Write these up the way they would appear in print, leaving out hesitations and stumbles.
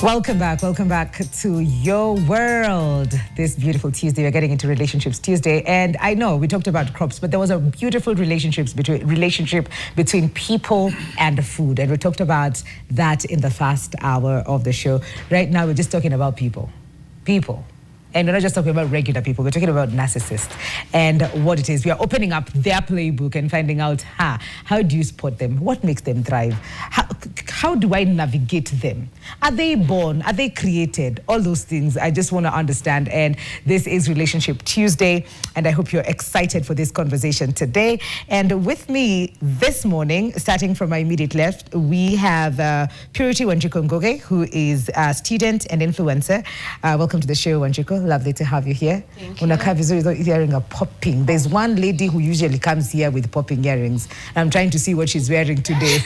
Welcome back to your world. This beautiful Tuesday, we're getting into Relationships Tuesday. And I know we talked about crops, but there was a beautiful relationship between people and food. And we talked about that in the first hour of the show. Right now, we're just talking about people. And we're not just talking about regular people, we're talking about narcissists and what it is. We are opening up their playbook and finding out, how do you spot them? What makes them thrive? How do I navigate them? Are they born? Are they created? All those things I just want to understand. And this is Relationship Tuesday, and I hope you're excited for this conversation today. And with me this morning, starting from my immediate left, we have Purity Wanjiku, who is a student and influencer. Welcome to the show, Wanjiku. Lovely to have you here. Thank you. Unaka earring are popping. There's one lady who usually comes here with popping earrings. I'm trying to see what she's wearing today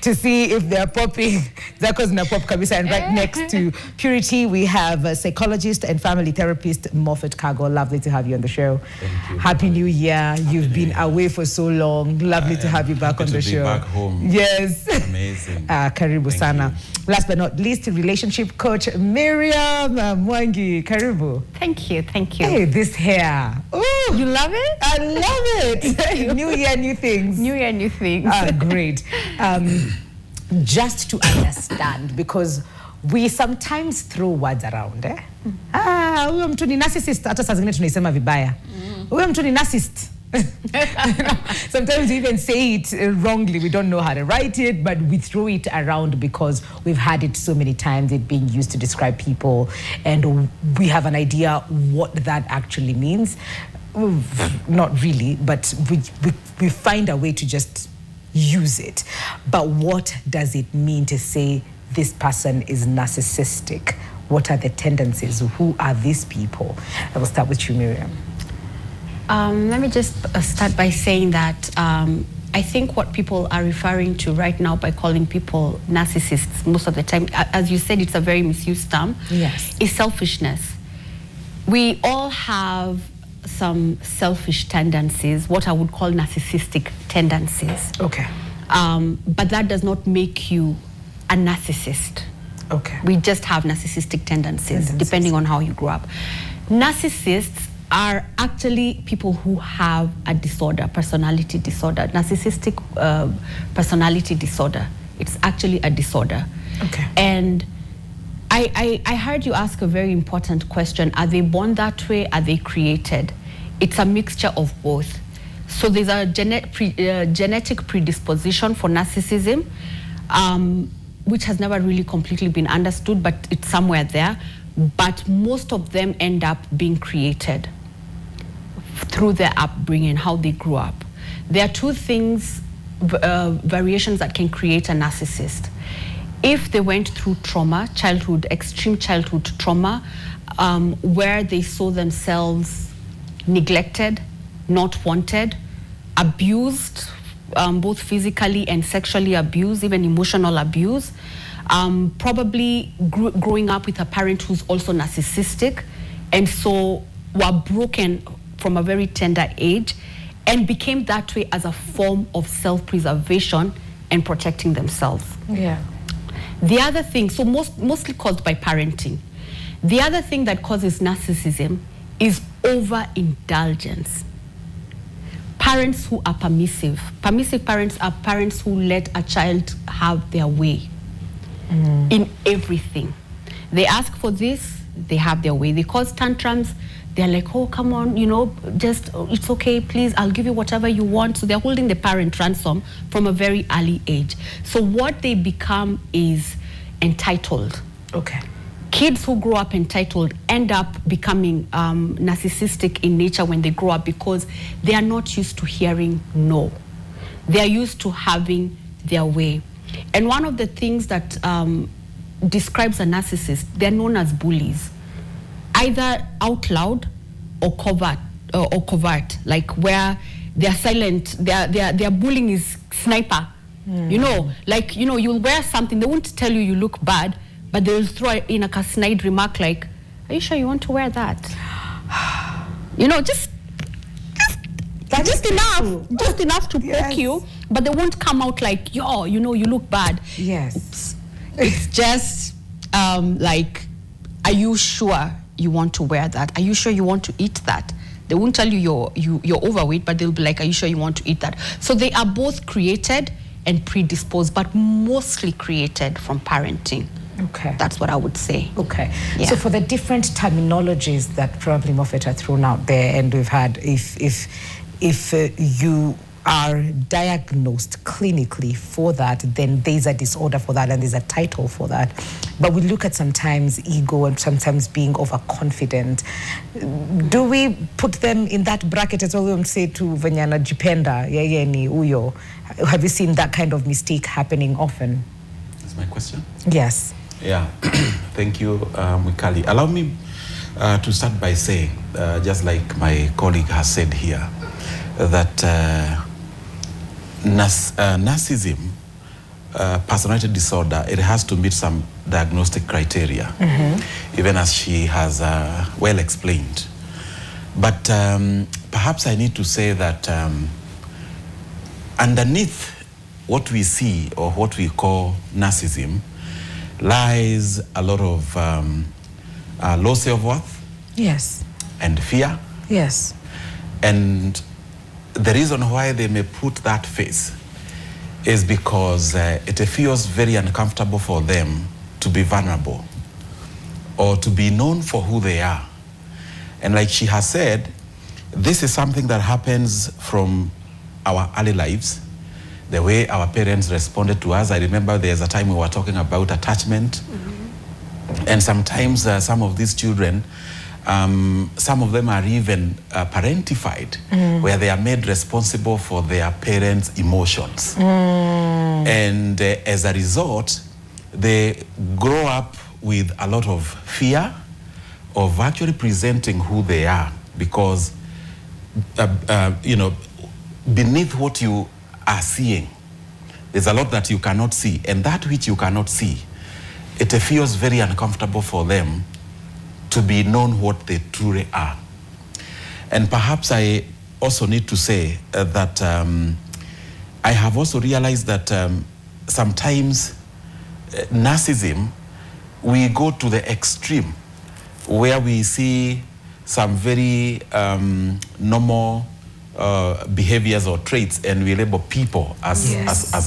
to see if they're popping. Zako's na pop kabisa. And right next to Purity, we have a psychologist and family therapist, Moffat Cargo. Lovely to have you on the show. Thank you. Happy New Year. You've been away for so long. Lovely to have you back on the show. Back home. Yes. Amazing. Karibu sana. Last but not least, relationship coach Miriam Mwangi. Karibu. Thank you. Hey, this hair. Ooh, You love it? I love it. New year, new things. New year, new things. Great. Just to understand, because we sometimes throw words around. Huyo mtu ni narcissist, hata saa zingine tunaisema vibaya. Huyo mtu ni narcissist. Sometimes we even say it wrongly. We don't know how to write it, but we throw it around because we've had it so many times, it being used to describe people, and we have an idea what that actually means. Not really, but we find a way to just use it. But what does it mean to say this person is narcissistic? What are the tendencies? Who are these people? I will start with you, Miriam. Let me just start by saying that I think what people are referring to right now by calling people narcissists most of the time, as you said, it's a very misused term, Yes. is selfishness. We all have some selfish tendencies, what I would call narcissistic tendencies. Okay. But that does not make you a narcissist. Okay. We just have narcissistic tendencies, depending on how you grew up. Narcissists are actually people who have a disorder, personality disorder, narcissistic personality disorder. It's actually a disorder. Okay. And I heard you ask a very important question. Are they born that way? Are they created? It's a mixture of both. So there's a genetic predisposition for narcissism, which has never really completely been understood, but it's somewhere there. But most of them end up being created through their upbringing, how they grew up. There are two things, variations that can create a narcissist. If they went through trauma, extreme childhood trauma, where they saw themselves neglected, not wanted, abused, both physically and sexually abused, even emotional abuse, probably growing up with a parent who's also narcissistic, and so were broken from a very tender age and became that way as a form of self-preservation and protecting themselves. Yeah. The other thing, so mostly caused by parenting. The other thing that causes narcissism is overindulgence. Parents who are permissive. Permissive parents are parents who let a child have their way in everything. They ask for this, they have their way. They cause tantrums. They're like, oh, come on, just, it's okay, please, I'll give you whatever you want. So they're holding the parent ransom from a very early age. So what they become is entitled. Okay. Kids who grow up entitled end up becoming narcissistic in nature when they grow up because they are not used to hearing no. They are used to having their way. And one of the things that describes a narcissist, they're known as bullies. Either out loud or covert, like where they're silent, their bullying is sniper. You'll wear something, they won't tell you look bad, but they'll throw in a snide remark like, are you sure you want to wear that? Just enough to poke you, but they won't come out like, yo, you look bad. Yes. Oops. It's just like, are you sure you want to wear that? Are you sure you want to eat that? They won't tell you you're overweight, but they'll be like, are you sure you want to eat that? So they are both created and predisposed, but mostly created from parenting. Okay. That's what I would say. Okay. Yeah. So for the different terminologies that probably Moffat are thrown out there, and we've had, if you are diagnosed clinically for that, then there's a disorder for that and there's a title for that. But we look at sometimes ego and sometimes being overconfident. Do we put them in that bracket as well? We say to Vanyana Jipenda, yeye ni uyo. Have you seen that kind of mistake happening often? That's my question? Yes. Yeah. Thank you, Mikali. Allow me to start by saying, just like my colleague has said here, that narcissism, personality disorder, it has to meet some diagnostic criteria, even as she has well explained. But perhaps I need to say that underneath what we see or what we call narcissism lies a lot of low self-worth. Yes. And fear. Yes. And the reason why they may put that face is because it feels very uncomfortable for them to be vulnerable or to be known for who they are. And like she has said, this is something that happens from our early lives, the way our parents responded to us. I remember there's a time we were talking about attachment. And sometimes some of these children, some of them are even parentified, where they are made responsible for their parents' emotions. And as a result, they grow up with a lot of fear of actually presenting who they are, because you know, beneath what you are seeing, there's a lot that you cannot see, and that which you cannot see, it feels very uncomfortable for them to be known what they truly are. And perhaps I also need to say that I have also realized that sometimes narcissism, we go to the extreme where we see some very normal behaviors or traits, and we label people as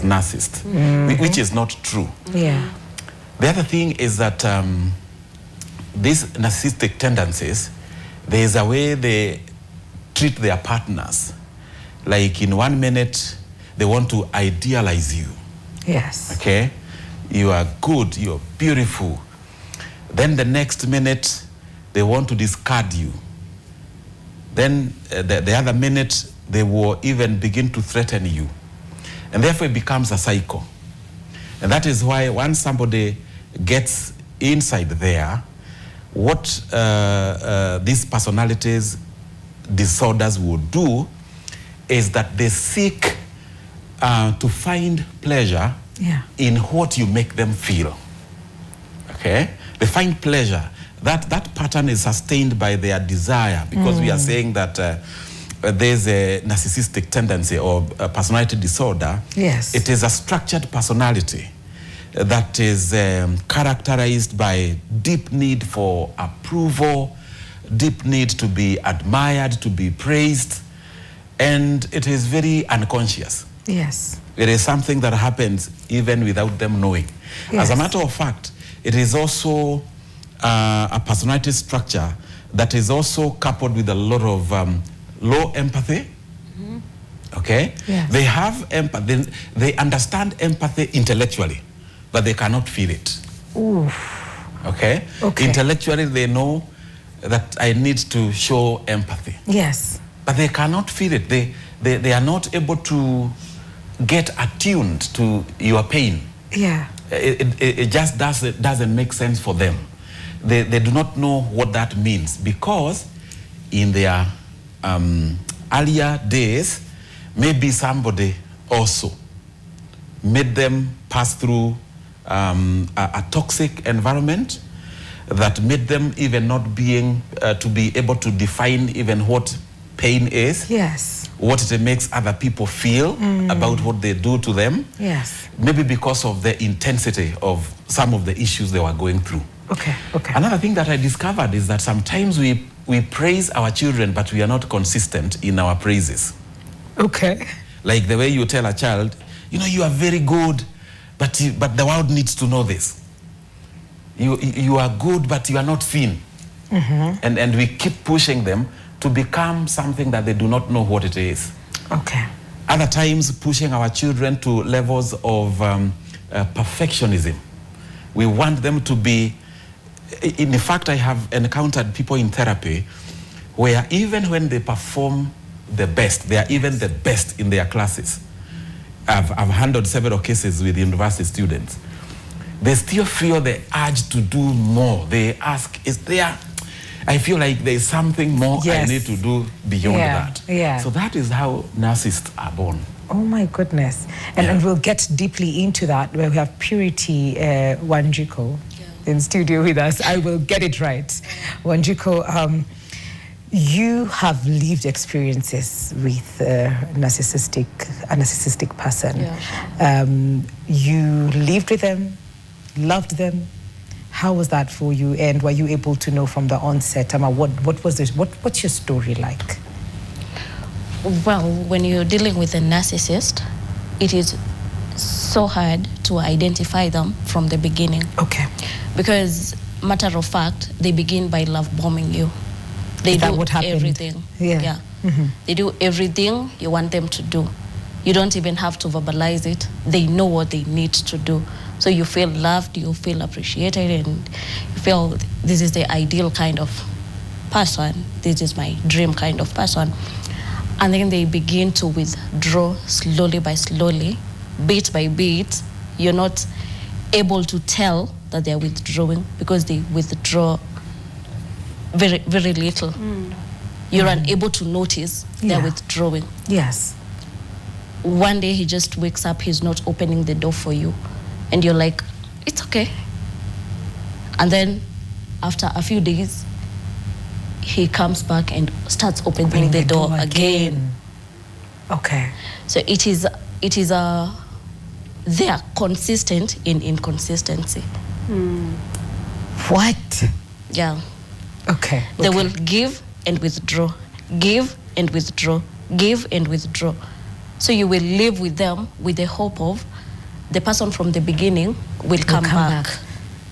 narcissists, which is not true. Yeah. The other thing is that these narcissistic tendencies, there is a way they treat their partners. Like in 1 minute, they want to idealize you. Yes. Okay? You are good, you're beautiful. Then the next minute, they want to discard you. Then the other minute, they will even begin to threaten you. And therefore it becomes a cycle. And that is why once somebody gets inside there, what these personalities disorders would do is that they seek to find pleasure in what you make them feel. Okay? They find pleasure. That pattern is sustained by their desire, because we are saying that there's a narcissistic tendency or a personality disorder. Yes. It is a structured personality that is characterized by deep need for approval, deep need to be admired, to be praised, and it is very unconscious. Yes. It is something that happens even without them knowing. Yes. As a matter of fact, it is also a personality structure that is also coupled with a lot of low empathy. Okay? Yes. They have empathy, they understand empathy intellectually, but they cannot feel it. Oof. Okay? Okay. Intellectually, they know that I need to show empathy. Yes. But they cannot feel it. They are not able to get attuned to your pain. Yeah. It just doesn't make sense for them. They do not know what that means, because in their earlier days, maybe somebody also made them pass through a toxic environment that made them even not being to be able to define even what pain is. Yes. what it makes other people feel about what they do to them. Yes. Maybe because of the intensity of some of the issues they were going through. Okay, okay. Another thing that I discovered is that sometimes we praise our children, but we are not consistent in our praises. Okay. Like the way you tell a child, you know, you are very good, but the world needs to know this. You are good, but you are not seen. And we keep pushing them to become something that they do not know what it is. Okay. Other times, pushing our children to levels of perfectionism. We want them to be, in fact, I have encountered people in therapy where even when they perform the best, they are even the best in their classes. I've handled several cases with university students. They still feel the urge to do more. They ask, is there, I feel like there's something more I need to do beyond that. Yeah. So that is how narcissists are born. Oh my goodness. And we'll get deeply into that where we have Purity Wanjiko in studio with us. I will get it right. Wanjiko, you have lived experiences with a narcissistic person. Yeah. You lived with them, loved them. How was that for you? And were you able to know from the onset, what was this? What's your story like? Well, when you're dealing with a narcissist, it is so hard to identify them from the beginning. Okay. Because, matter of fact, they begin by love bombing you. They do everything. Yeah. They do everything you want them to do. You don't even have to verbalize it. They know what they need to do. So you feel loved, you feel appreciated, and you feel this is the ideal kind of person. This is my dream kind of person. And then they begin to withdraw slowly by slowly, bit by bit. You're not able to tell that they're withdrawing because they withdraw very, very little. You're unable to notice they're withdrawing. Yes. One day he just wakes up, he's not opening the door for you. And you're like, it's okay. And then after a few days, he comes back and starts opening the door again. Okay. So it is they are consistent in inconsistency. What? Yeah. Okay. They will give and withdraw, give and withdraw, give and withdraw. So you will live with them with the hope of the person from the beginning will come back.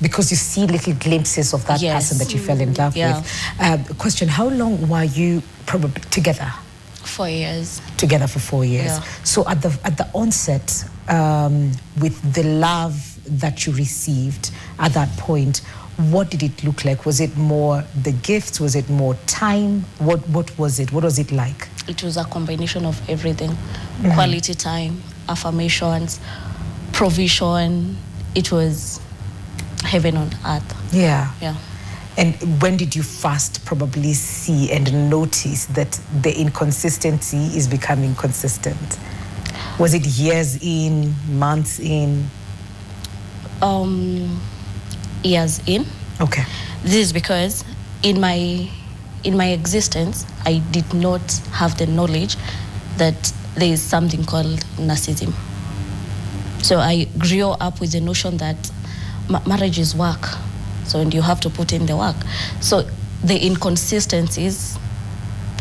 Because you see little glimpses of that person that you fell in love with. Question, how long were you probably together? 4 years. Together for 4 years. Yeah. So at the onset, with the love that you received at that point, what did it look like? Was it more the gifts? Was it more time? What was it? What was it like? It was a combination of everything. Quality time, affirmations, provision. It was heaven on earth. Yeah. Yeah. And when did you first probably see and notice that the inconsistency is becoming consistent? Was it years in, months in? Years in. Okay. This is because in my existence, I did not have the knowledge that there is something called narcissism. So I grew up with the notion that marriage is work. So and you have to put in the work. So the inconsistencies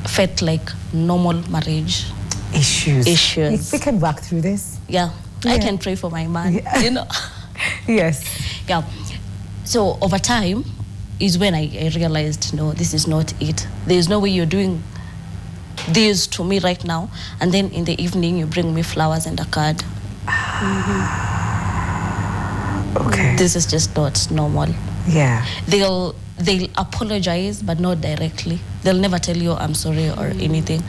felt like normal marriage issues. We can work through this. Yeah. I can pray for my man, you know. Yes. Yeah. So over time is when I realized, no, this is not it. There's no way you're doing this to me right now, and then in the evening you bring me flowers and a card. Okay. This is just not normal. Yeah. They'll apologize, but not directly. They'll never tell you I'm sorry or anything.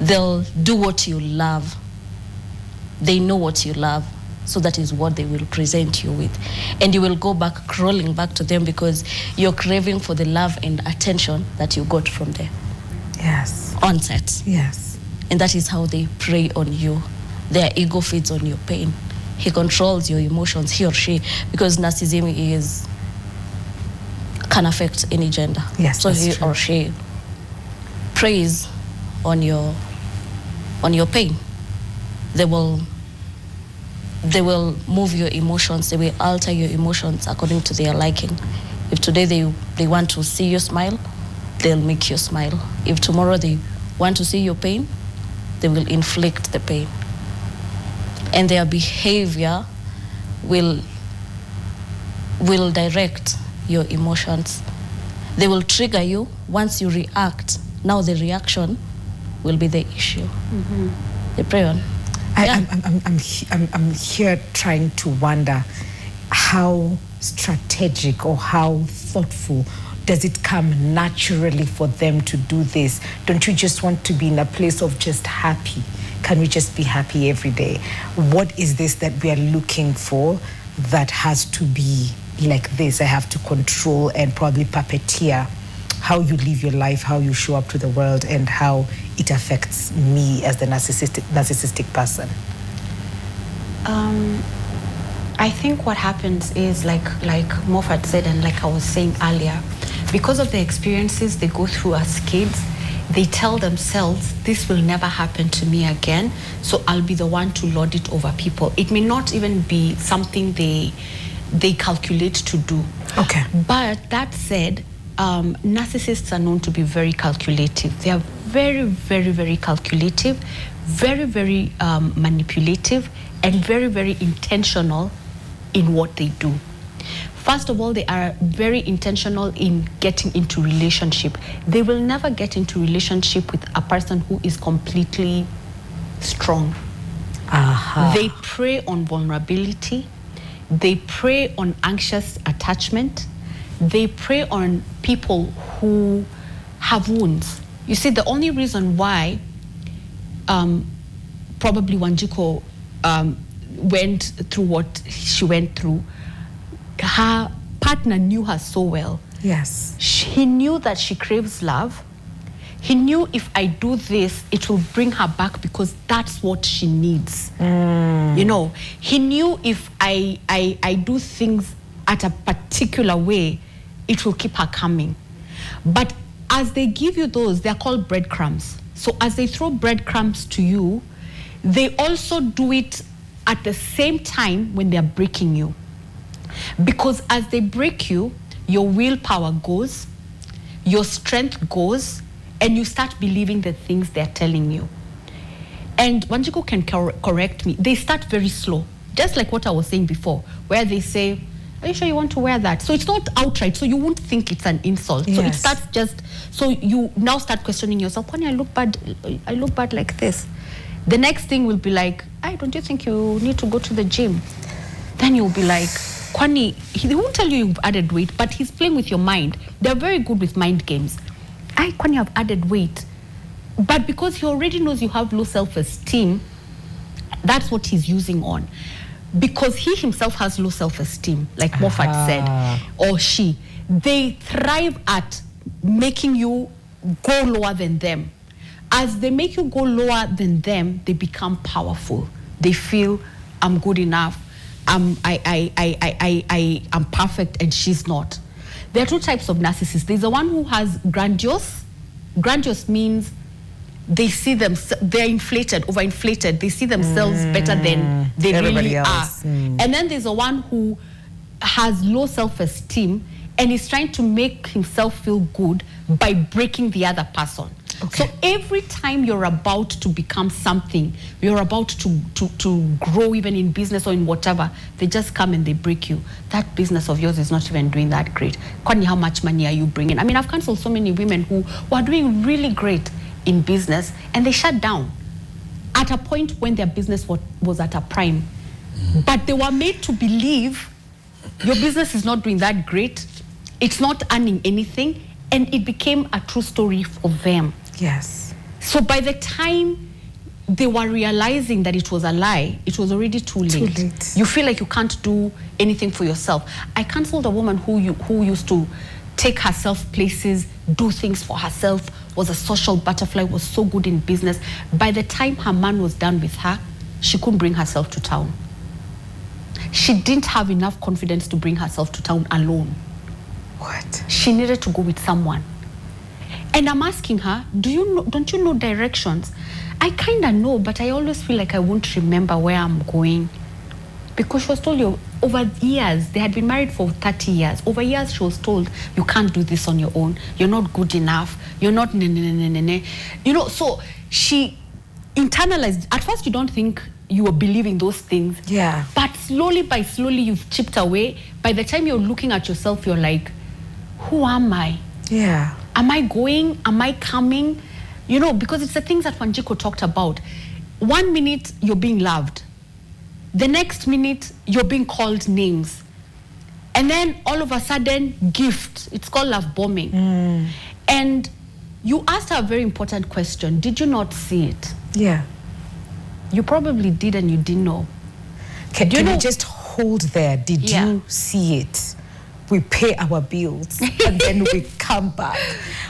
They'll do what you love. They know what you love, so that is what they will present you with. And you will go back, crawling back to them because you're craving for the love and attention that you got from the onset. Yes. And that is how they prey on you. Their ego feeds on your pain. He controls your emotions, he or she, because narcissism can affect any gender. Yes, so that's he true. or she preys on your on your pain. They will move your emotions, they will alter your emotions according to their liking. If today they want to see you smile, they'll make you smile. If tomorrow they want to see your pain, they will inflict the pain. And their behavior will direct your emotions. They will trigger you. Once you react, now the reaction will be the issue. They prey on. I'm here trying to wonder how strategic or how thoughtful does it come naturally for them to do this? Don't you just want to be in a place of just happy? Can we just be happy every day? What is this that we are looking for that has to be like this? I have to control and probably puppeteer how you live your life, how you show up to the world, and how it affects me as the narcissistic person. I think what happens is like Moffat said, and like I was saying earlier, because of the experiences they go through as kids, they tell themselves, this will never happen to me again, so I'll be the one to lord it over people. It may not even be something they calculate to do. Okay. But that said, narcissists are known to be very calculative. They are very, very, very calculative, very, very manipulative, and very, very intentional in what they do. First of all, they are very intentional in getting into relationship. They will never get into relationship with a person who is completely strong. They prey on vulnerability. They prey on anxious attachment. They prey on people who have wounds. You see, the only reason why probably Wanjiko went through what she went through, her partner knew her so well. Yes. He knew that she craves love. He knew if I do this, it will bring her back because that's what she needs. You know, he knew if I do things at a particular way, it will keep her coming. But as they give you those, they're called breadcrumbs. So as they throw breadcrumbs to you, they also do it at the same time when they're breaking you. Because as they break you, your willpower goes, your strength goes, and you start believing the things they're telling you. And Wanjiko can correct me. They start very slow, just like what I was saying before, where they say, are you sure you want to wear that? So it's not outright, so you won't think it's an insult. Yes. So it starts just, so you now start questioning yourself, Kwani, I look bad like this. The next thing will be like, hey, don't you think you need to go to the gym? Then you'll be like, Kwani, he won't tell you you've added weight, but he's playing with your mind. They're very good with mind games. Hey, Kwani, I've added weight. But because he already knows you have low self-esteem, that's what he's using on. Because he himself has low self-esteem, like Moffat said, or she, they thrive at making you go lower than them. As they make you go lower than them, they become powerful. They feel, I'm good enough, I'm perfect, and she's not. There are two types of narcissists. There's the one who has grandiose. Grandiose means they see them, they're inflated, overinflated. They see themselves better than they really are. And then there's the one who has low self-esteem and is trying to make himself feel good by breaking the other person. Okay. So every time you're about to become something, you're about to grow even in business or in whatever, they just come and they break you. That business of yours is not even doing that great. Kwani, how much money are you bringing? I mean, I've counseled so many women who are doing really great in business and they shut down at a point when their business was at a prime. But they were made to believe your business is not doing that great, it's not earning anything, and it became a true story for them. Yes. So by the time they were realizing that it was a lie, it was already too late. You feel like you can't do anything for yourself. I counseled a woman who used to take herself places, do things for herself, was a social butterfly, was so good in business. By the time her man was done with her, she couldn't bring herself to town. She didn't have enough confidence to bring herself to town alone. What? She needed to go with someone. And I'm asking her, don't you know directions? I kind of know, but I always feel like I won't remember where I'm going. Because she was told, over years, they had been married for 30 years. Over years, she was told, you can't do this on your own. You're not good enough. You're not so she internalized. At first, you don't think you were believing those things. Yeah. But slowly you've chipped away. By the time you're looking at yourself, you're like, who am I? Yeah. Am I going? Am I coming? Because it's the things that Wanjiku talked about. 1 minute, you're being loved. The next minute, you're being called names. And then all of a sudden, gift. It's called love bombing. And you asked her a very important question. Did you not see it? Yeah. You probably did and you didn't know. Can you just hold there? Did you see it? We pay our bills and then we come back.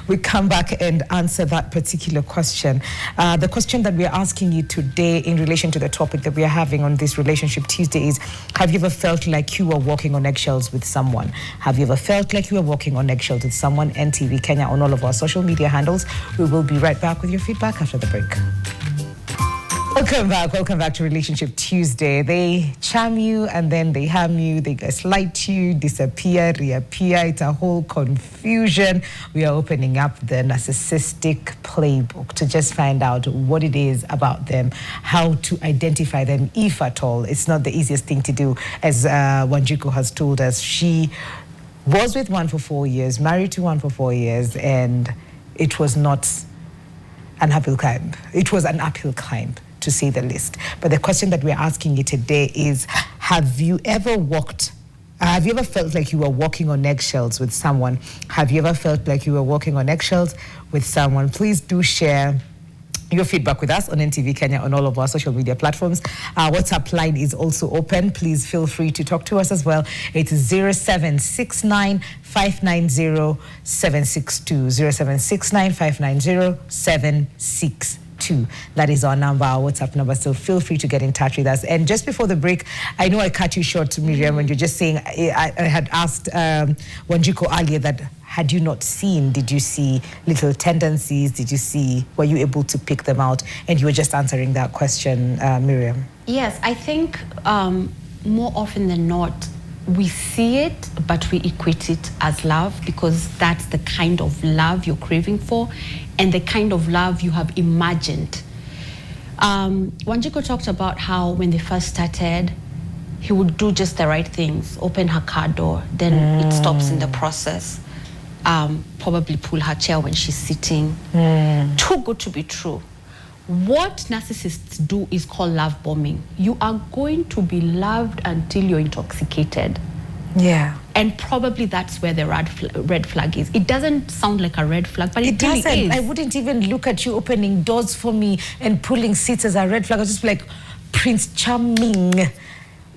We come back and answer that particular question. The question that we're asking you today in relation to the topic that we are having on this Relationship Tuesday is, have you ever felt like you were walking on eggshells with someone? Have you ever felt like you were walking on eggshells with someone? NTV Kenya on all of our social media handles. We will be right back with your feedback after the break. Welcome back to Relationship Tuesday. They charm you and then they harm you, they gaslight you, disappear, reappear. It's a whole confusion. We are opening up the narcissistic playbook to just find out what it is about them, how to identify them, if at all. It's not the easiest thing to do, as Wanjiku has told us. She was with one for 4 years, married to one for 4 years, and it was not an uphill climb. It was an uphill climb, to say the least. But the question that we're asking you today is, have you ever felt like you were walking on eggshells with someone? Have you ever felt like you were walking on eggshells with someone? Please do share your feedback with us on NTV Kenya on all of our social media platforms. Our WhatsApp line is also open. Please feel free to talk to us as well. It is 0769 590 762. 0769 590 762. That is our number, our WhatsApp number. So feel free to get in touch with us. And just before the break, I know I cut you short, Miriam, when you're just saying, I had asked Wanjiku earlier that, had you not seen, did you see little tendencies? Were you able to pick them out? And you were just answering that question, Miriam. Yes, I think more often than not, we see it, but we equate it as love, because that's the kind of love you're craving for and the kind of love you have imagined. Wanjiku talked about how when they first started, he would do just the right things, open her car door, then it stops in the process. Probably pull her chair when she's sitting. Too good to be true. What narcissists do is called love bombing. You are going to be loved until you're intoxicated. Yeah. And probably that's where the red flag is. It doesn't sound like a red flag, but it really doesn't. is. I wouldn't even look at you opening doors for me and pulling seats as a red flag. I was just like, Prince Charming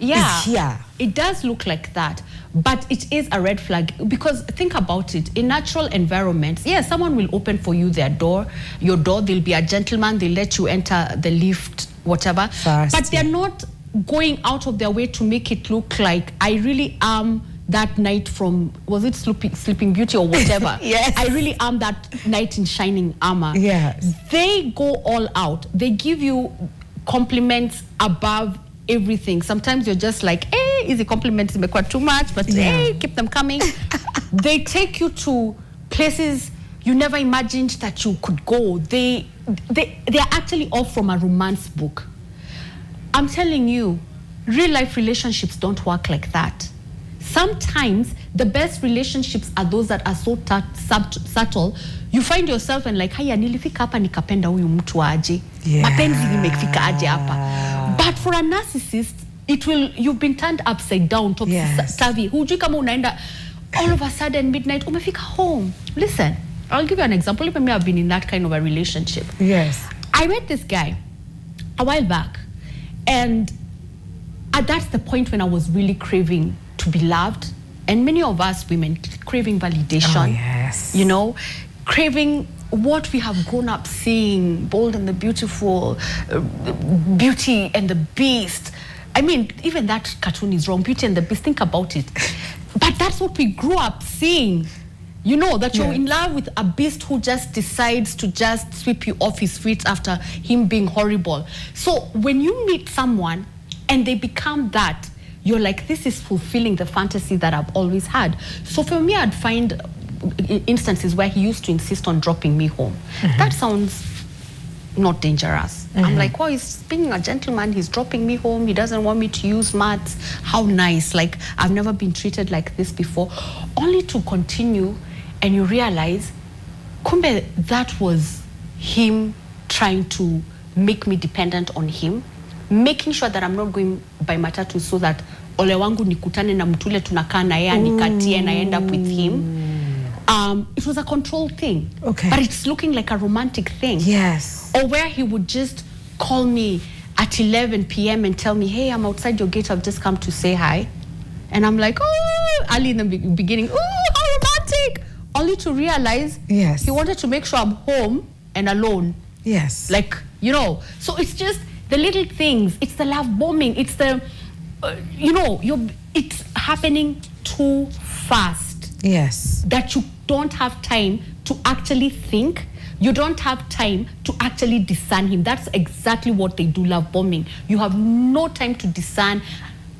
is here. It does look like that, but it is a red flag, because think about it. In natural environments, yes, someone will open for you your door, they'll be a gentleman, they'll let you enter the lift, whatever. But they're not going out of their way to make it look like I really am that knight from, was it Sleeping Beauty or whatever? Yes. I really am that knight in shining armor. Yes. They go all out. They give you compliments above everything. Sometimes you're just like, hey, easy compliments make too much, but hey, keep them coming. They take you to places you never imagined that you could go. They're actually all from a romance book. I'm telling you, real life relationships don't work like that. Sometimes the best relationships are those that are so subtle. You find yourself and like, haya, nilifika hapa nikapenda huyu mtu aje. Mapenzi nimefika aje hapa. But for a narcissist, you've been turned upside down, topsy-turvy. Hujui kama unaenda, all of a sudden midnight, umefika home. Listen, I'll give you an example. Even me, I've been in that kind of a relationship. Yes. I met this guy a while back, and that's the point when I was really craving to be loved. And many of us women craving validation. Oh, yes. You know, craving what we have grown up seeing, Bold and the Beautiful, Beauty and the Beast. I mean, even that cartoon is wrong, Beauty and the Beast, think about it. But that's what we grew up seeing. You know, that you're in love with a beast who just decides to just sweep you off his feet after him being horrible. So when you meet someone and they become that, you're like, this is fulfilling the fantasy that I've always had. So for me, I'd find instances where he used to insist on dropping me home. That sounds not dangerous. I'm like, oh, he's being a gentleman, he's dropping me home, he doesn't want me to use mats. How nice. Like, I've never been treated like this before. Only to continue, and you realize, kumbe, that was him trying to make me dependent on him, making sure that I'm not going by matatu so that ole wangu nikutane na mtule tunakaa na yeye nikatie and I end up with him. It was a control thing. Okay. But it's looking like a romantic thing. Yes. Or where he would just call me at 11 p.m. and tell me, hey, I'm outside your gate, I've just come to say hi. And I'm like, oh, early in the beginning, oh, how romantic. Only to realize he wanted to make sure I'm home and alone. Yes. Like, you know, so it's just the little things. It's the love bombing. It's the, you know, it's happening too fast. Yes. That you don't have time to actually think. You don't have time to actually discern him. That's exactly what they do, love bombing. You have no time to discern,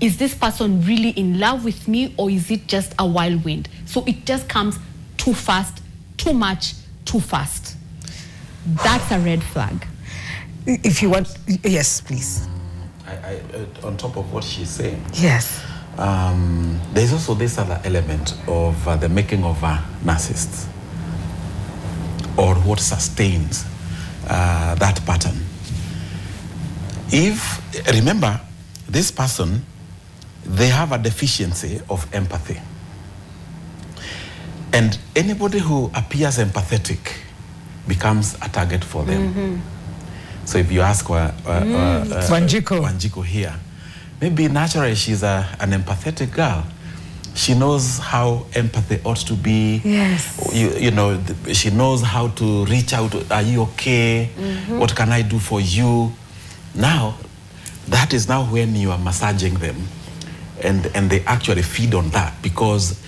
is this person really in love with me or is it just a whirlwind? So it just comes too fast, too much, too fast. That's a red flag. If you want, yes, please. I on top of what she's saying. Yes. There's also this other element of the making of a narcissist, or what sustains that pattern. Remember, this person, they have a deficiency of empathy. And anybody who appears empathetic becomes a target for them. So if you ask Wanjiko here, maybe naturally she's an empathetic girl. She knows how empathy ought to be. Yes. You know, she knows how to reach out. Are you okay? What can I do for you? Now, that is now when you are massaging them, and they actually feed on that, because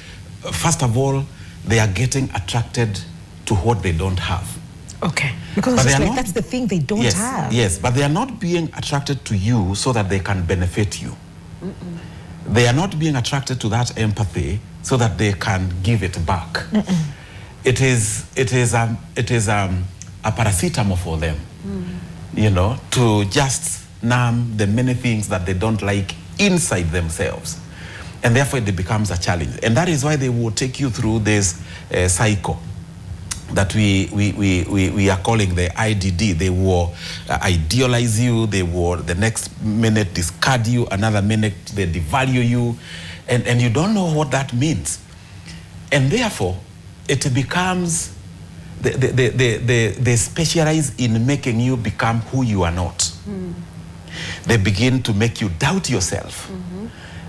first of all, they are getting attracted to what they don't have. Okay. Because it's like that's the thing they don't have. Yes, but they are not being attracted to you so that they can benefit you. They are not being attracted to that empathy so that they can give it back. It is a paracetamol for them, you know, to just numb the many things that they don't like inside themselves. And therefore it becomes a challenge. And that is why they will take you through this cycle that we are calling the IDD. They will idealize you, they will the next minute discard you, another minute they devalue you, and you don't know what that means. And therefore, it becomes, they specialize in making you become who you are not. They begin to make you doubt yourself.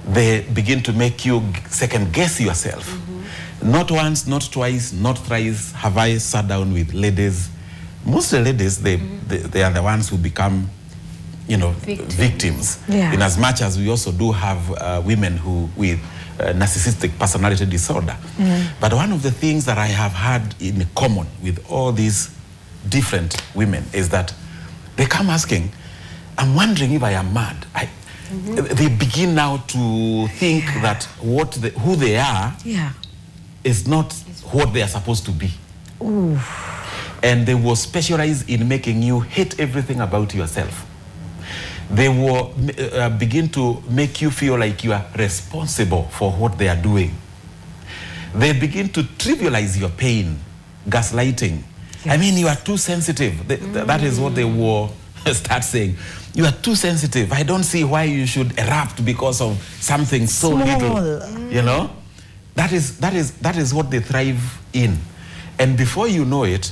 They begin to make you second guess yourself. Not once, not twice, not thrice have I sat down with ladies. Most of the ladies, they are the ones who become, you know, victims. In as much as we also do have women who with narcissistic personality disorder. But one of the things that I have had in common with all these different women is that they come asking, I'm wondering if I am mad. They begin now to think that who they are is not what they are supposed to be. And they will specialize in making you hate everything about yourself. They will begin to make you feel like you are responsible for what they are doing. They begin to trivialize your pain, gaslighting. I mean, you are too sensitive. That is what they will start saying. You are too sensitive. I don't see why you should erupt because of something so little. You know? That is what they thrive in. And before you know it,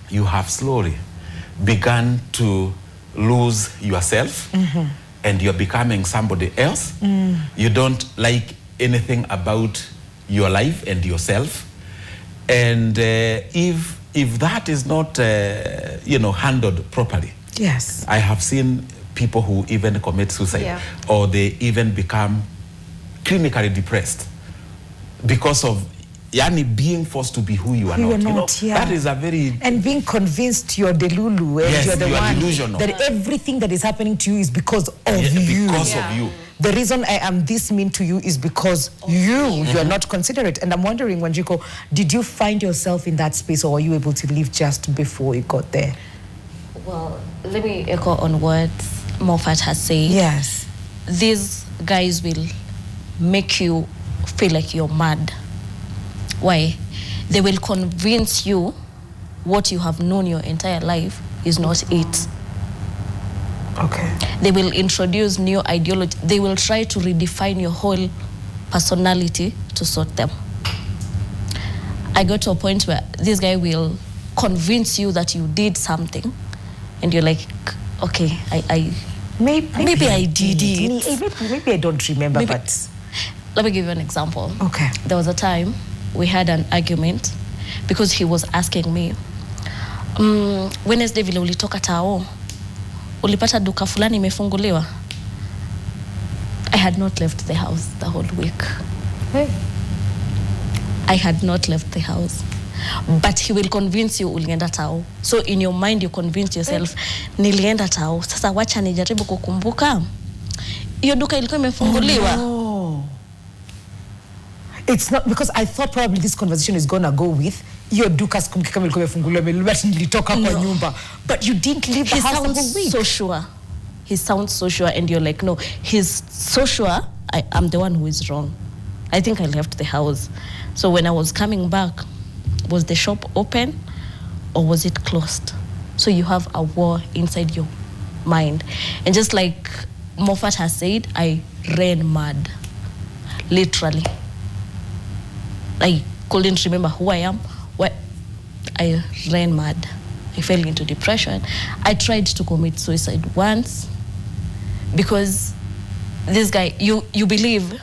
you have slowly begun to lose yourself, and you're becoming somebody else. You don't like anything about your life and yourself. And if that is not handled properly, I have seen people who even commit suicide, or they even become clinically depressed because of yani being forced to be who you are Who not. you're You know, not, yeah. that is a very... And being convinced you're delulu and Yes, you're the you are one delusional. that everything that is happening to you is because of Yeah, you. because of you. The reason I am this mean to you is because you are not considerate. And I'm wondering, Wanjiku, did you find yourself in that space, or were you able to leave just before you got there? Well, let me echo on what Moffat has said. Yes. These guys will make you feel like you're mad. Why? They will convince you what you have known your entire life is not it. Okay. They will introduce new ideology. They will try to redefine your whole personality to suit them. I got to a point where this guy will convince you that you did something, and you're like, okay, maybe I did it. Maybe I don't remember, Maybe. but... Let me give you an example. Okay. There was a time we had an argument because he was asking me, Wednesday vile ulitoka tao, ulipata duka fulani imefunguliwa? I had not left the house the whole week. Hey. I had not left the house. But he will convince you ulienda tao. So in your mind you convince yourself, nilienda tao. Sasa wacha nijaribu kukumbuka. Iyo duka ilikuwa imefunguliwa. No. It's not, because I thought probably this conversation is gonna go with your dukas kumkika ilikuwa imefunguliwa, but nilitoka kwa nyumba. But you didn't leave the house the whole week. So sure. He sounds so sure, and you're like, no, he's so sure. I'm the one who is wrong. I think I left the house. So when I was coming back, was the shop open or was it closed? So you have a war inside your mind. And just like Moffat has said, I ran mad. Literally. I couldn't remember who I am. I ran mad. I fell into depression. I tried to commit suicide once because this guy, you believe,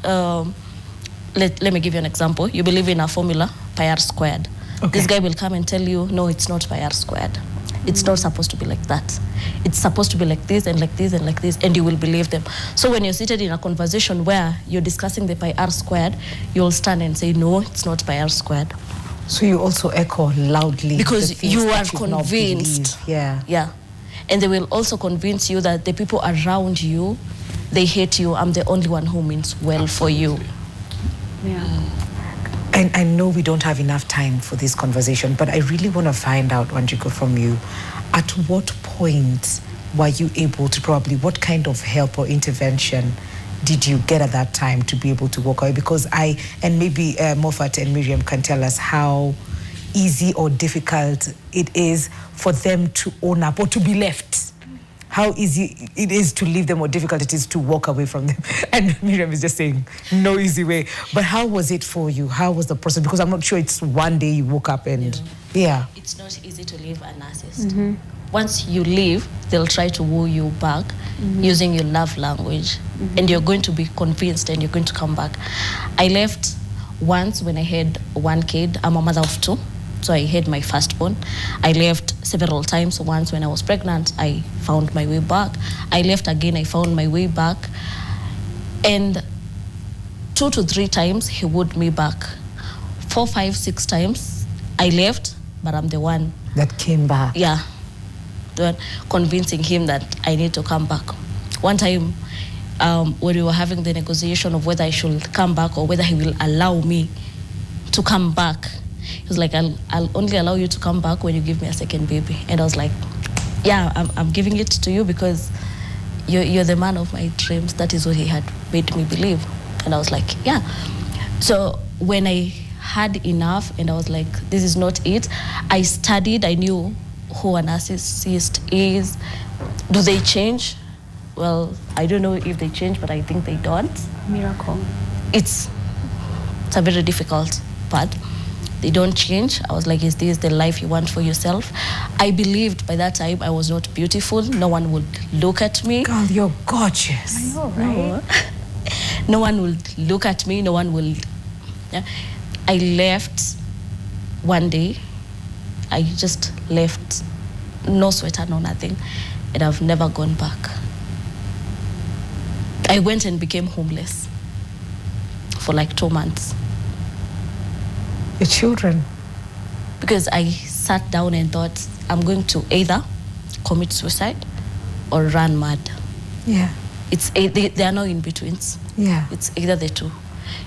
let me give you an example. You believe in a formula, pi r squared. Okay. This guy will come and tell you, no, it's not pi r squared. It's not supposed to be like that. It's supposed to be like this and like this and like this, and you will believe them. So when you're seated in a conversation where you're discussing the pi r squared, you'll stand and say, no, it's not pi r squared. So you also echo loudly. Because you are convinced. Yeah. Yeah. And they will also convince you that the people around you, they hate you. I'm the only one who means well for you. Yeah. And I know we don't have enough time for this conversation, but I really want to find out, Wanjiku, from you, at what point were you able to what kind of help or intervention did you get at that time to be able to walk away? Because and maybe Moffat and Miriam can tell us how easy or difficult it is for them to own up or to be left. How easy it is to leave them or difficult it is to walk away from them. And Miriam is just saying, no easy way. But how was it for you? How was the process? Because I'm not sure it's one day you woke up and, yeah. It's not easy to leave a narcissist. Once you leave, they'll try to woo you back using your love language. And you're going to be convinced and you're going to come back. I left once when I had one kid. I'm a mother of two. So I had my firstborn. I left several times. Once when I was pregnant, I found my way back. I left again, I found my way back. And 2 to 3 times, he wooed me back. 4, 5, 6 times, I left, but I'm the one that came back. Yeah, the one convincing him that I need to come back. One time, when we were having the negotiation of whether I should come back or whether he will allow me to come back, he was like, I'll only allow you to come back when you give me a second baby. And I was like, yeah, I'm giving it to you because you're the man of my dreams. That is what he had made me believe. And I was like, yeah. So when I had enough and I was like, this is not it, I studied, I knew who a narcissist is. Do they change? Well, I don't know if they change, but I think they don't. Miracle. It's a very difficult part. They don't change. I was like, is this the life you want for yourself? I believed by that time I was not beautiful. No one would look at me. Girl, you're gorgeous. I know, right? No one would look at me. No one will. Yeah. I left one day. I just left. No sweater, no nothing. And I've never gone back. I went and became homeless for like 2 months. Your children. Because I sat down and thought, I'm going to either commit suicide or run mad. Yeah. There are no in-betweens. Yeah. It's either the two.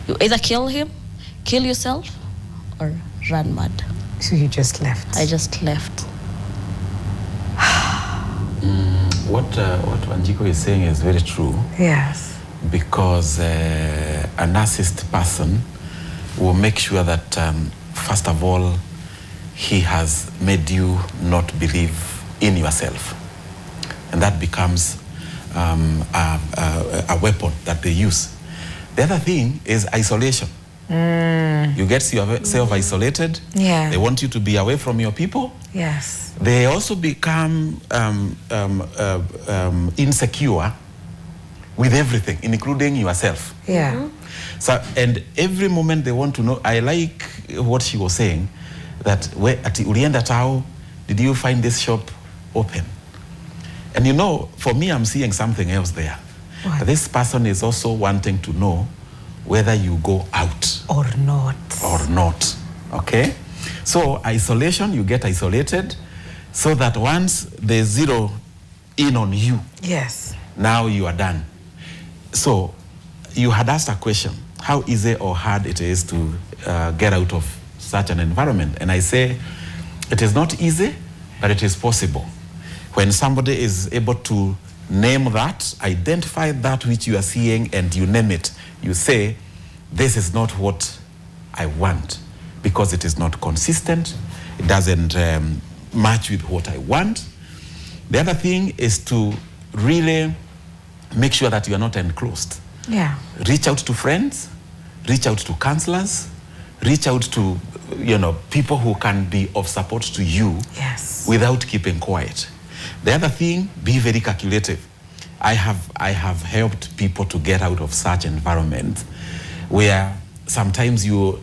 You either kill him, kill yourself, or run mad. So you just left. I just left. What Wanjiko is saying is very true. Yes. Because a narcissist person will make sure that, first of all, he has made you not believe in yourself. And that becomes a weapon that they use. The other thing is isolation. You get yourself isolated. Yeah. They want you to be away from your people. Yes. They also become insecure with everything, including yourself. Yeah. So, and every moment they want to know. I like what she was saying, that at Ulienda Tao, did you find this shop open? And you know, for me, I'm seeing something else there. What? This person is also wanting to know whether you go out Or not. or not. Okay? So isolation, you get isolated, so that once they zero in on you, Yes. now you are done. So you had asked a question, how easy or hard it is to get out of such an environment. And I say, it is not easy, but it is possible. When somebody is able to name that, identify that which you are seeing, and you name it, you say, this is not what I want, because it is not consistent, it doesn't match with what I want. The other thing is to really make sure that you are not enclosed. Yeah. Reach out to friends, reach out to counselors, reach out to people who can be of support to you. Yes. Without keeping quiet. The other thing, be very calculative. I have helped people to get out of such environments where sometimes you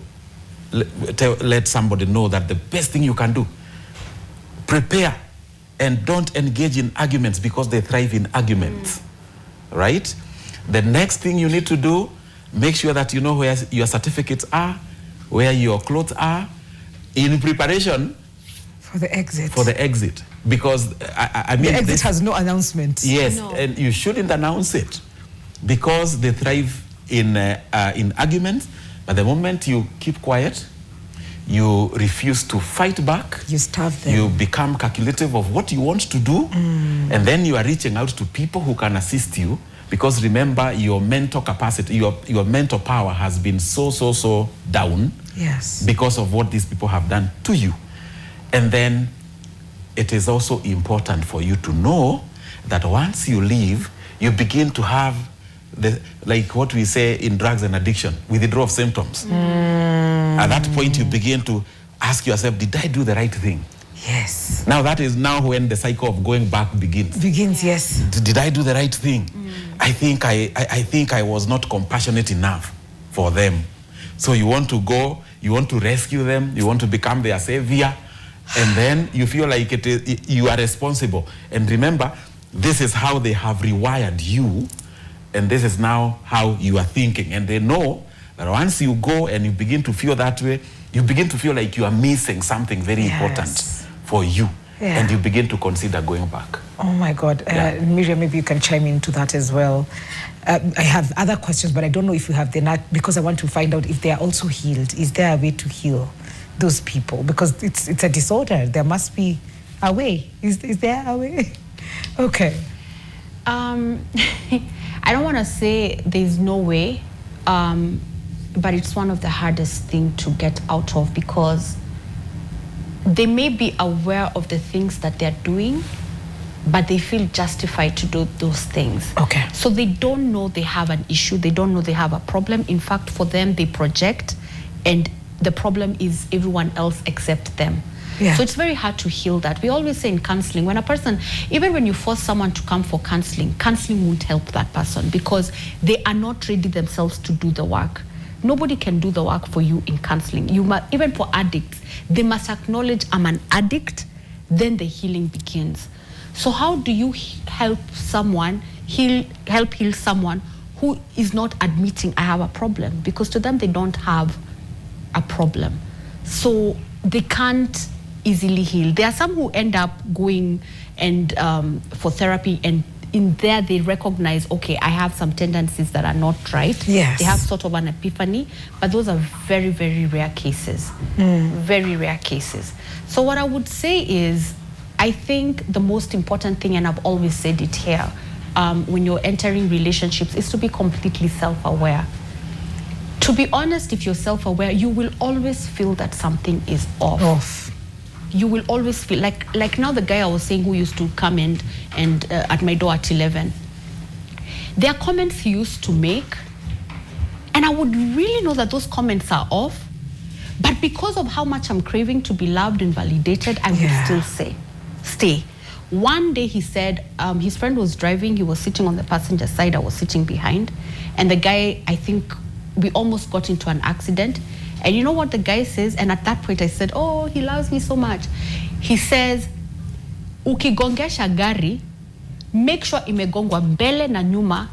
let somebody know that the best thing you can do, prepare and don't engage in arguments, because they thrive in arguments, right? The next thing you need to do, make sure that you know where your certificates are, where your clothes are, in preparation For the exit. for the exit. Because I mean, the exit has no announcement. yes, No. and you shouldn't announce it, because they thrive in arguments. But the moment you keep quiet, you refuse to fight back, You starve them. you become calculative of what you want to do, and then you are reaching out to people who can assist you, because remember, your mental capacity, your mental power has been so down. Yes. Because of what these people have done to you. And then it is also important for you to know that once you leave, you begin to have like what we say in drugs and addiction, withdrawal of symptoms. At that point, you begin to ask yourself, did I do the right thing? Yes. Now that is now when the cycle of going back begins. Begins, yes. Did I do the right thing? I think I was not compassionate enough for them. So you want to go, you want to rescue them, you want to become their savior, and then you feel like you are responsible. And remember, this is how they have rewired you, and this is now how you are thinking. And they know that once you go and you begin to feel that way, you begin to feel like you are missing something very important for you. Yeah. And you begin to consider going back. Oh my God. Miriam, maybe you can chime into that as well. I have other questions, but I don't know if you have them, because I want to find out if they are also healed. Is there a way to heal those people? Because it's a disorder. There must be a way. Is there a way? Okay. I don't want to say there's no way, but it's one of the hardest things to get out of, because they may be aware of the things that they're doing, but they feel justified to do those things. Okay. So they don't know they have an issue. They don't know they have a problem. In fact, for them, they project, and the problem is everyone else except them. Yeah. So it's very hard to heal that. We always say in counseling, when a person, even when you force someone to come for counseling, counseling won't help that person, because they are not ready themselves to do the work. Nobody can do the work for you in counseling. You must, even for addicts, they must acknowledge I'm an addict, then the healing begins. So how do you help someone heal someone who is not admitting I have a problem? Because to them, they don't have a problem. So they can't easily heal. There are some who end up going and for therapy, and in there they recognize, okay, I have some tendencies that are not right. Yes. They have sort of an epiphany, but those are very, very rare cases. Very rare cases. So what I would say is, I think the most important thing, and I've always said it here, when you're entering relationships, is to be completely self-aware. To be honest, if you're self-aware, you will always feel that something is off. You will always feel like now the guy I was saying who used to come and at my door at 11. There are comments he used to make, and I would really know that those comments are off, but because of how much I'm craving to be loved and validated, I would still stay. One day he said his friend was driving, he was sitting on the passenger side, I was sitting behind, and the guy, I think we almost got into an accident. And you know what the guy says? And at that point I said, oh, he loves me so much. He says, ukigongesha gari, make sure imegongwa mbele na nyuma,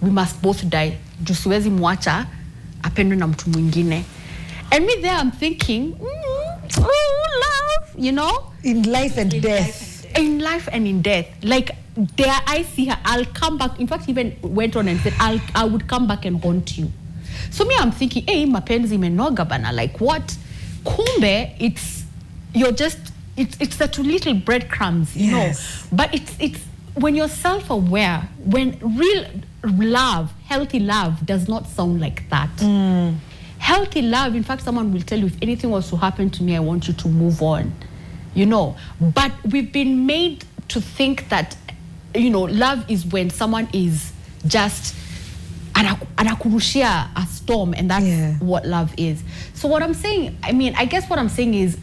we must both die. Juu siwezi mwacha apendwe na mtu mwingine. And me there, I'm thinking, love, you know? In life and death. In life and in death. Like, there I see her, I'll come back. In fact, he even went on and said, I would come back and haunt you. So me, I'm thinking, hey, mapenzi imenoga bana. Like, what? Kumbe, it's the two little breadcrumbs, you know? But it's when you're self-aware, when real love, healthy love does not sound like that. Healthy love, in fact, someone will tell you, if anything was to happen to me, I want you to move on, you know? But we've been made to think that, you know, love is when someone is just anakurushia a storm, and that's what love is. So what I'm saying, I guess what I'm saying is,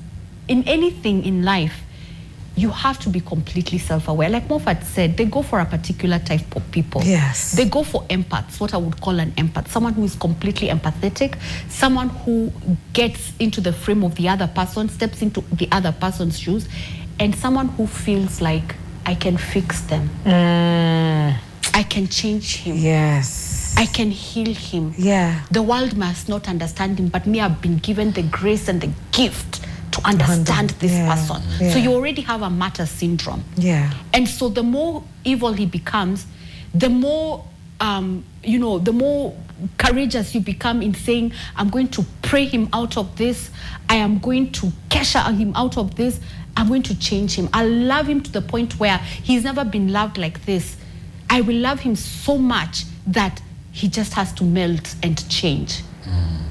in anything in life, you have to be completely self-aware. Like Moffat said, they go for a particular type of people. Yes. They go for empaths, what I would call an empath. Someone who is completely empathetic, someone who gets into the frame of the other person, steps into the other person's shoes, and someone who feels like, I can fix them. I can change him. Yes. I can heal him. Yeah. The world must not understand him, but me, I've been given the grace and the gift to understand this person. So you already have a martyr syndrome. Yeah. And so the more evil he becomes, the more, you know, the more courageous you become in saying, I'm going to pray him out of this. I am going to kesha him out of this. I'm going to change him. I'll love him to the point where he's never been loved like this. I will love him so much that he just has to melt and change.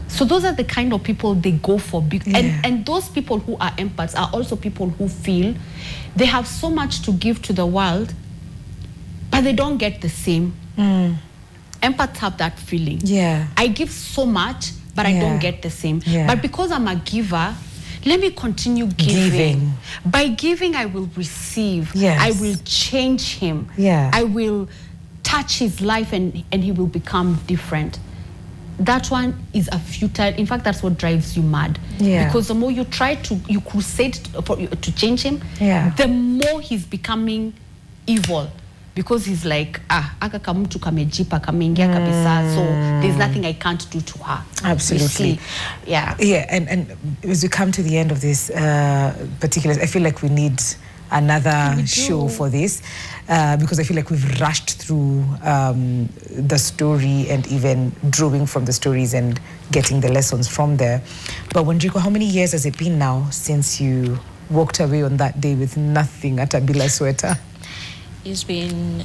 So those are the kind of people they go for. And those people who are empaths are also people who feel they have so much to give to the world, but they don't get the same. Empaths have that feeling. Yeah. I give so much, but I don't get the same. But because I'm a giver, let me continue giving. By giving, I will receive. I will change him. I will touch his life, and he will become different. That one is a futile. In fact, that's what drives you mad. Because the more you try you crusade to change him, the more he's becoming evil. Because he's like, aka kamutu kamejipa kameingia kabisa, so there's nothing I can't do to her. Absolutely. Yeah. And as we come to the end of this particular, I feel like we need another show for this, because I feel like we've rushed through the story and even drawing from the stories and getting the lessons from there. But Wanjiku, how many years has it been now since you walked away on that day with nothing at a bila sweater? It's been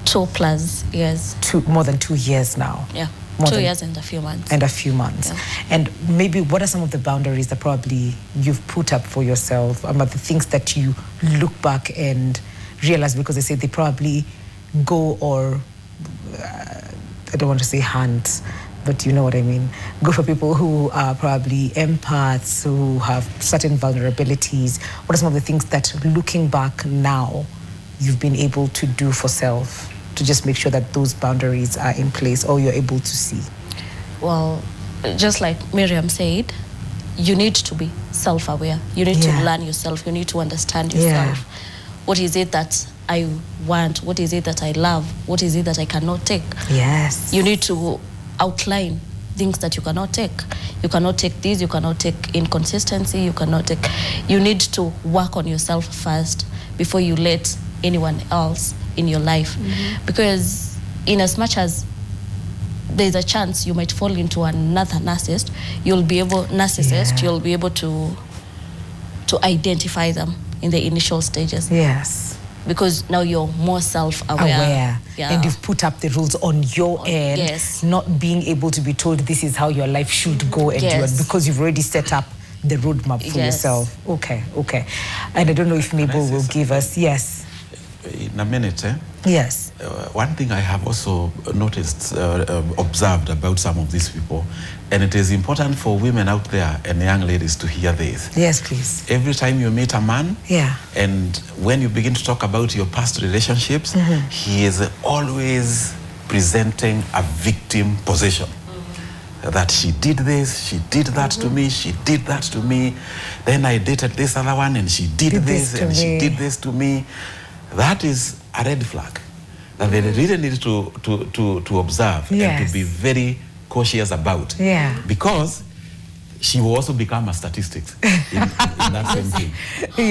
2+ years. More than 2 years now. Yeah. 2 years and a few months. And a few months. Yeah. And maybe what are some of the boundaries that probably you've put up for yourself, about the things that you look back and realize, because they say they probably go, or I don't want to say hands, but you know what I mean, go for people who are probably empaths, who have certain vulnerabilities. What are some of the things that, looking back now, you've been able to do for self to just make sure that those boundaries are in place, or you're able to see? Well, just like Miriam said, you need to be self-aware. You need to learn yourself. You need to understand yourself. What is it that I want? What is it that I love? What is it that I cannot take? Yes. You need to outline things that you cannot take. You cannot take this, you cannot take inconsistency, you need to work on yourself first before you let anyone else in your life. Because in as much as there's a chance you might fall into another narcissist, you'll be able to identify them in the initial stages. Yes. Because now you're more self-aware. Yeah. And you've put up the rules on your end, yes. not being able to be told this is how your life should go, and because you've already set up the roadmap for yourself. Okay. And I don't know if Mabel will give us, yes. In a minute, Yes. One thing I have also noticed, observed about some of these people, and it is important for women out there and young ladies to hear this. Yes, please. Every time you meet a man, and when you begin to talk about your past relationships, he is always presenting a victim position. That she did this, she did that to me, she did that to me, then I dated this other one and she did this and she did this to me. That is a red flag that they really need to observe and to be very cautious about. Because she will also become a statistic in that same thing.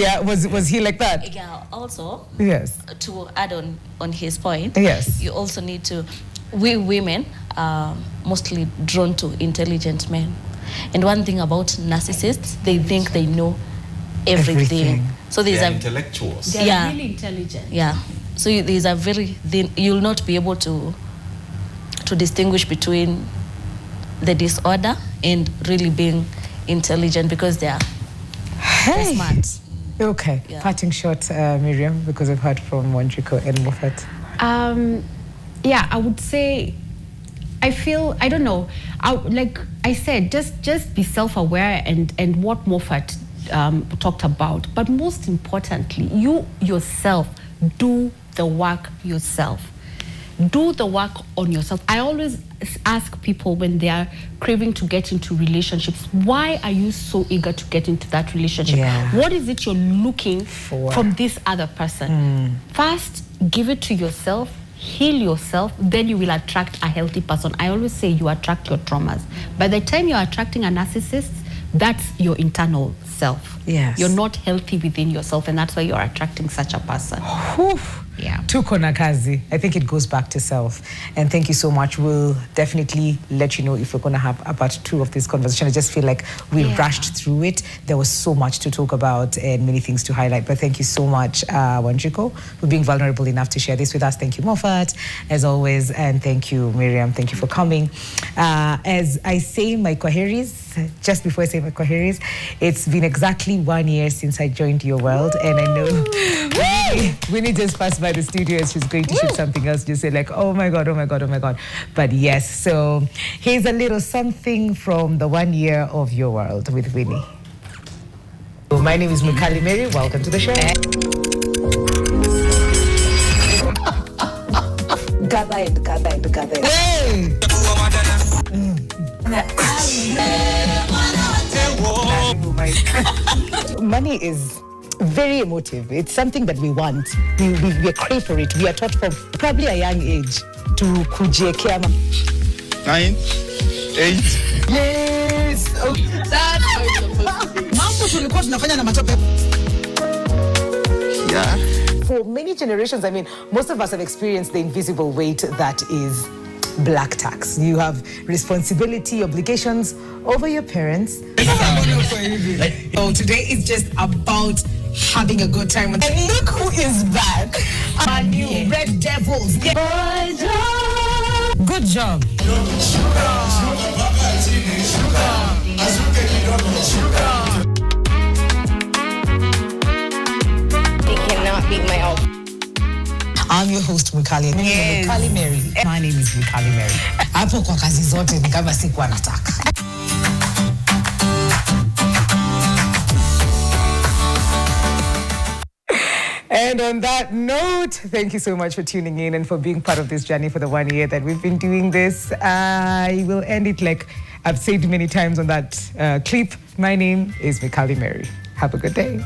Yeah, was he like that? Yeah, also, to add on his point, you also need to, we women are mostly drawn to intelligent men. And one thing about narcissists, they think they know everything. So they are intellectuals. They are really intelligent. Yeah. So these are you'll not be able to distinguish between the disorder and really being intelligent, because they're smart. Okay. Parting shot, Miriam, because we've heard from Wanjiku and Moffat. I would say, I don't know, like I said, just be self-aware and what Moffat talked about. But most importantly, you yourself, do the work yourself. Do the work on yourself. I always ask people when they are craving to get into relationships, why are you so eager to get into that relationship? What is it you're looking for from this other person? First, give it to yourself, heal yourself, then you will attract a healthy person. I always say you attract your traumas. By the time you're attracting a narcissist, that's your internal self. You're not healthy within yourself, and that's why you're attracting such a person. Tuko na kazi. I think it goes back to self. And thank you so much. We'll definitely let you know if we're going to have a part 2 of this conversation. I just feel like we rushed through it. There was so much to talk about and many things to highlight. But thank you so much, Wanjiku, for being vulnerable enough to share this with us. Thank you, Moffat, as always. And thank you, Miriam. Thank you for coming. As I say my kwaheris, just before I say my kwaheris, it's been exactly 1 year since I joined your world. And I know Winnie just passed by the studio and she's going to shoot something else. Just say like, oh my God. But yes, so here's a little something from the 1 year of your world with Winnie. So my name is Mikali Mary. Welcome to the show. Gather. Hey! Money is very emotive. It's something that we want. We crave for it. We are taught from probably a young age to kujiekea. 9, 8. Yes. Okay. That's how it's supposed to be. Mambo tulikuwa tunafanya na matope. Yeah. For many generations, I mean, most of us have experienced the invisible weight that is black tax. You have responsibility, obligations over your parents. So today is just about having a good time. And look who is back. Our new Red Devils. Good job. They cannot beat my own. I'm your host, Mikali. Yes. Mikali Mary. My name is Mikali Mary. Hapo kwa kazi zote ni kama siku anataka. And on that note, thank you so much for tuning in and for being part of this journey for the 1 year that we've been doing this. I will end it like I've said many times on that clip. My name is Mikali Mary. Have a good day.